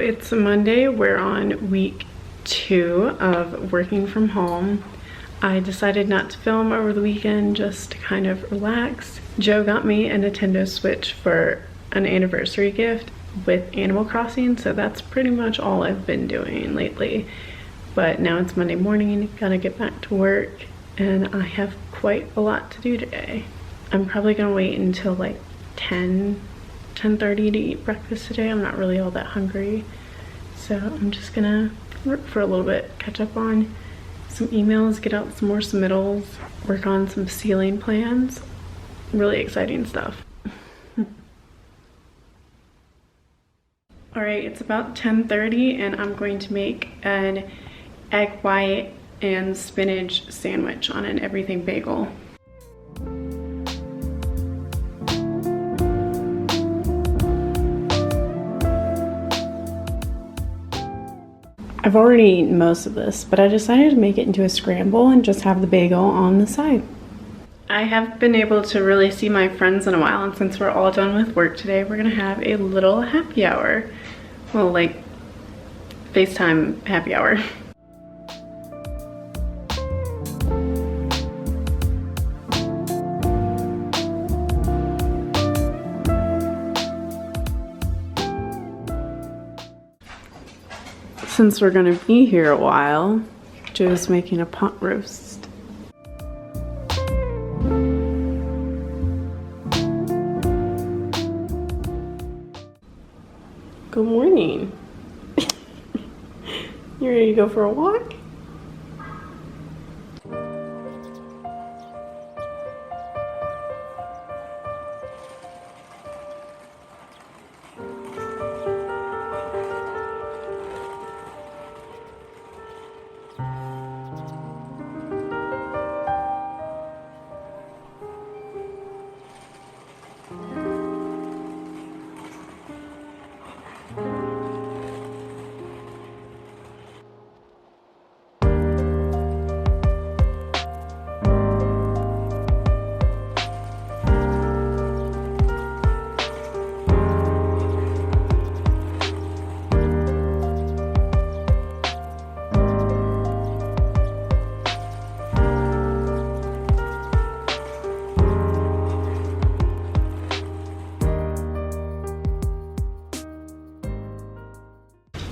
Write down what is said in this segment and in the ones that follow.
it's Monday. We're on week 2 of working from home. I decided not to film over the weekend just to kind of relax. Joe got me a Nintendo Switch for an anniversary gift with Animal Crossing, so that's pretty much all I've been doing lately. But now it's Monday morning, gotta get back to work, and I have quite a lot to do today. I'm probably gonna wait until like 10:30 to eat breakfast today. I'm not really all that hungry, so I'm just gonna work for a little bit, catch up on some emails, get out some more submittals, work on some ceiling plans. Really exciting stuff. All right, it's about 10:30 and I'm going to make an egg white and spinach sandwich on an everything bagel. I've already eaten most of this, but I decided to make it into a scramble and just have the bagel on the side. I have been able to really see my friends in a while, and since we're all done with work today, we're gonna have a little happy hour. Well, like FaceTime happy hour. Since we're gonna be here a while, Joe's making a pot roast. Good morning. You ready to go for a walk?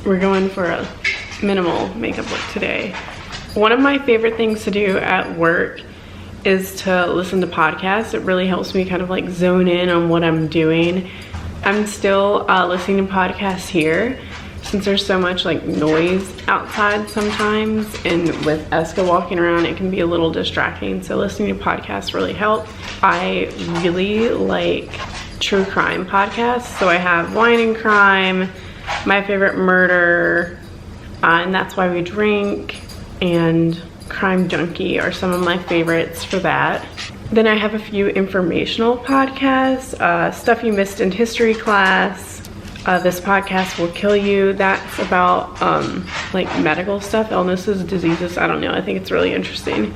We're going for a minimal makeup look today. One of my favorite things to do at work is to listen to podcasts. It really helps me kind of like zone in on what I'm doing. I'm still listening to podcasts here since there's so much like noise outside sometimes, and with Eska walking around it can be a little distracting, so listening to podcasts really helps. I really like true crime podcasts, so I have Wine and Crime, My Favorite Murder, and That's Why We Drink, and Crime Junkie are some of my favorites for that. Then I have a few informational podcasts, Stuff You Missed in History Class, This Podcast Will Kill You. That's about like medical stuff, illnesses, diseases, I don't know. I think it's really interesting.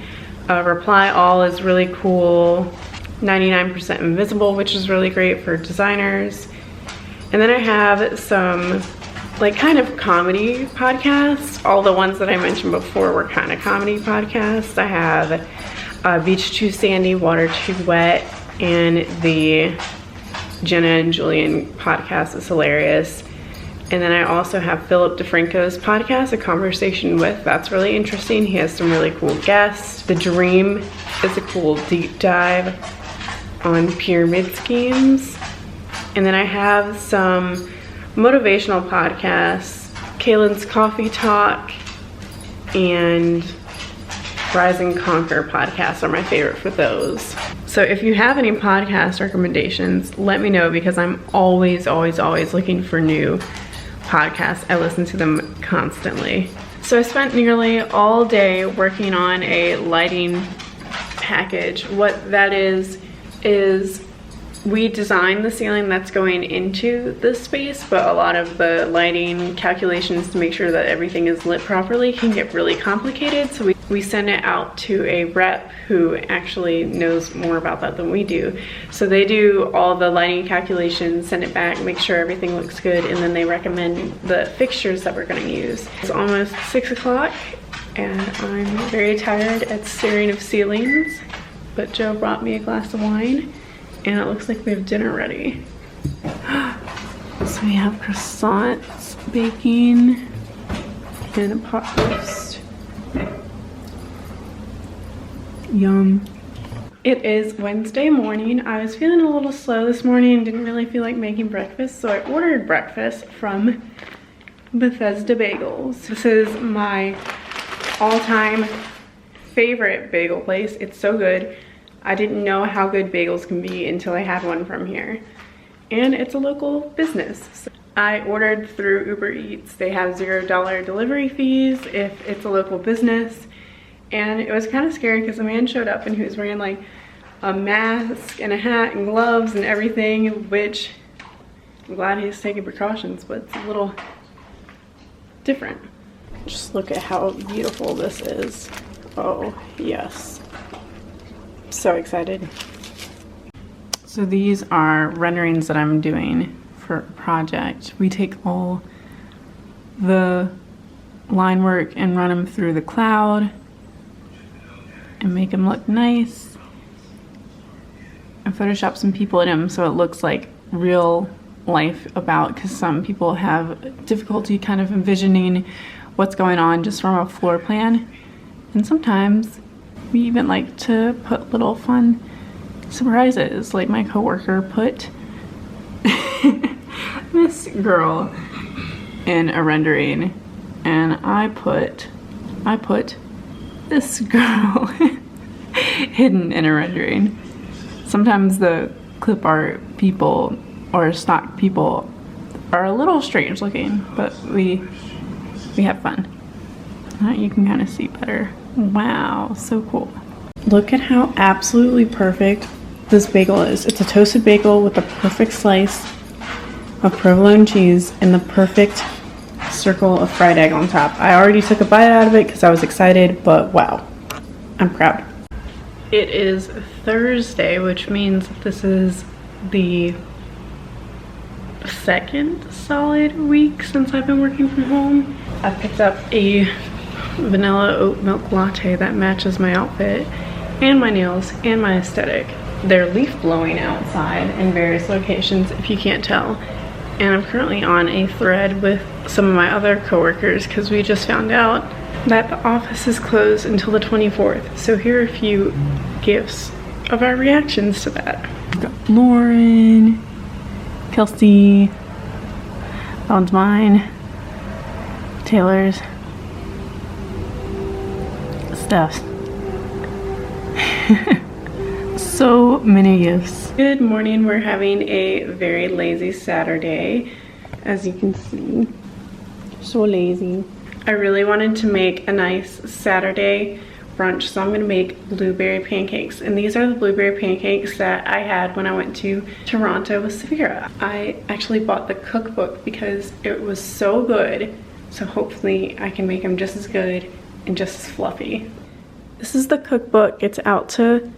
Reply All is really cool. 99% Invisible, which is really great for designers. And then I have some like kind of comedy podcasts. All the ones that I mentioned before were kind of comedy podcasts. I have Beach Too Sandy, Water Too Wet, and the Jenna and Julian podcast is hilarious. And then I also have Philip DeFranco's podcast, A Conversation With. That's really interesting. He has some really cool guests. The Dream is a cool deep dive on pyramid schemes. And then I have some motivational podcasts. Kaylin's Coffee Talk and Rise and Conquer podcasts are my favorite for those. So if you have any podcast recommendations, let me know, because I'm always looking for new podcasts. I listen to them constantly. So I spent nearly all day working on a lighting package. What that is We designed the ceiling that's going into this space, but a lot of the lighting calculations to make sure that everything is lit properly can get really complicated. So we send it out to a rep who actually knows more about that than we do. So they do all the lighting calculations, send it back, make sure everything looks good, and then they recommend the fixtures that we're gonna use. It's almost 6 o'clock and I'm very tired at staring of ceilings, but Joe brought me a glass of wine. And it looks like we have dinner ready. So we have croissants, baking, and a pot roast. Yum. It is Wednesday morning. I was feeling a little slow this morning and didn't really feel like making breakfast, so I ordered breakfast from Bethesda Bagels. This is my all-time favorite bagel place. It's so good. I didn't know how good bagels can be until I had one from here. And it's a local business. So I ordered through Uber Eats. They have $0 delivery fees if it's a local business. And it was kind of scary because the man showed up and he was wearing like a mask and a hat and gloves and everything, which I'm glad he's taking precautions, but it's a little different. Just look at how beautiful this is. Oh, yes. So excited. So these are renderings that I'm doing for a project. We take all the line work and run them through the cloud and make them look nice and Photoshop some people in them so it looks like real life about, because some people have difficulty kind of envisioning what's going on just from a floor plan. And sometimes we even like to put little fun surprises, like my coworker put this girl in a rendering, and I put this girl hidden in a rendering. Sometimes the clip art people or stock people are a little strange looking, but we have fun. You can kind of see better. Wow, so cool. Look at how absolutely perfect this bagel is. It's a toasted bagel with a perfect slice of provolone cheese and the perfect circle of fried egg on top. I already took a bite out of it because I was excited, but wow, I'm proud. It is Thursday, which means this is the second solid week since I've been working from home. I picked up a vanilla oat milk latte that matches my outfit and my nails and my aesthetic. They're leaf blowing outside in various locations if you can't tell, and I'm currently on a thread with some of my other coworkers because we just found out that the office is closed until the 24th. So here are a few gifts of our reactions to that. We've got Lauren, Kelsey, that one's mine, Taylor's, Steph's. So many gifts. Good morning. We're having a very lazy Saturday, as you can see. So lazy. I really wanted to make a nice Saturday brunch, so I'm going to make blueberry pancakes. And these are the blueberry pancakes that I had when I went to Toronto with Severa. I actually bought the cookbook because it was so good. So hopefully I can make them just as good and just as fluffy. This is the cookbook. It's out to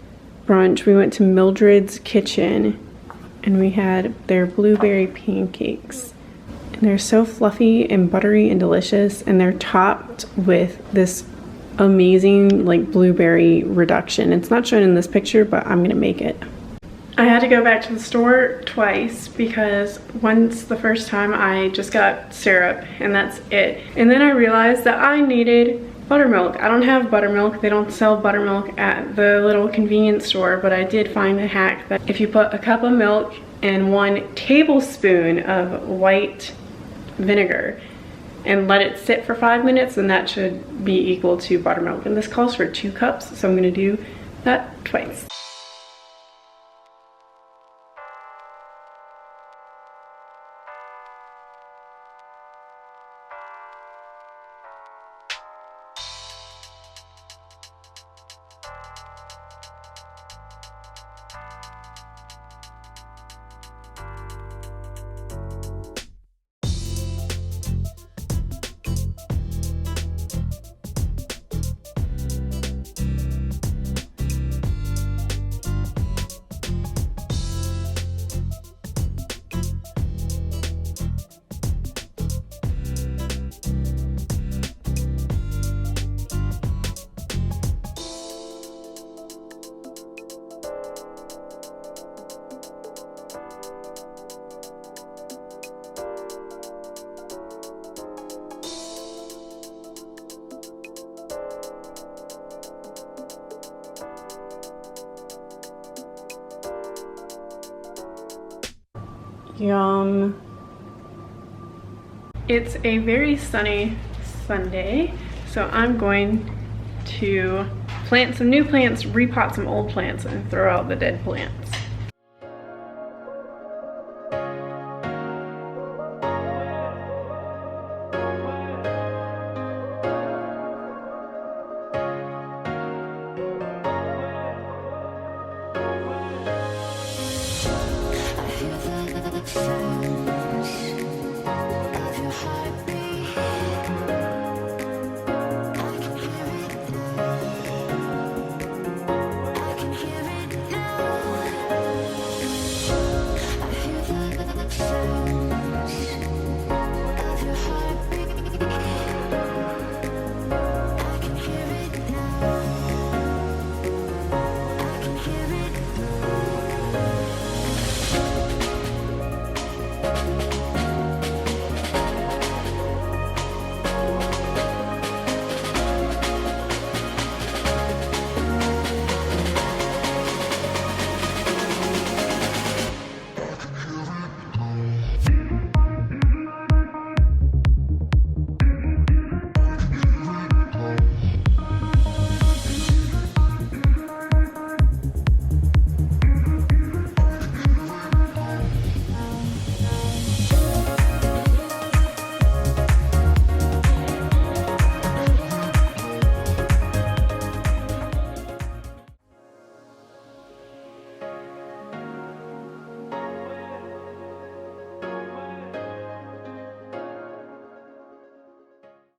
brunch. We went to Mildred's Kitchen and we had their blueberry pancakes. And they're so fluffy and buttery and delicious, and they're topped with this amazing like blueberry reduction. It's not shown in this picture, but I'm gonna make it. I had to go back to the store twice because once the first time I just got syrup and that's it. And then I realized that I needed buttermilk. I don't have buttermilk. They don't sell buttermilk at the little convenience store, but I did find a hack that if you put a cup of milk and 1 tablespoon of white vinegar and let it sit for 5 minutes, then that should be equal to buttermilk. And this calls for 2 cups, so I'm gonna do that twice. Yum. It's a very sunny Sunday, so I'm going to plant some new plants, repot some old plants, and throw out the dead plants.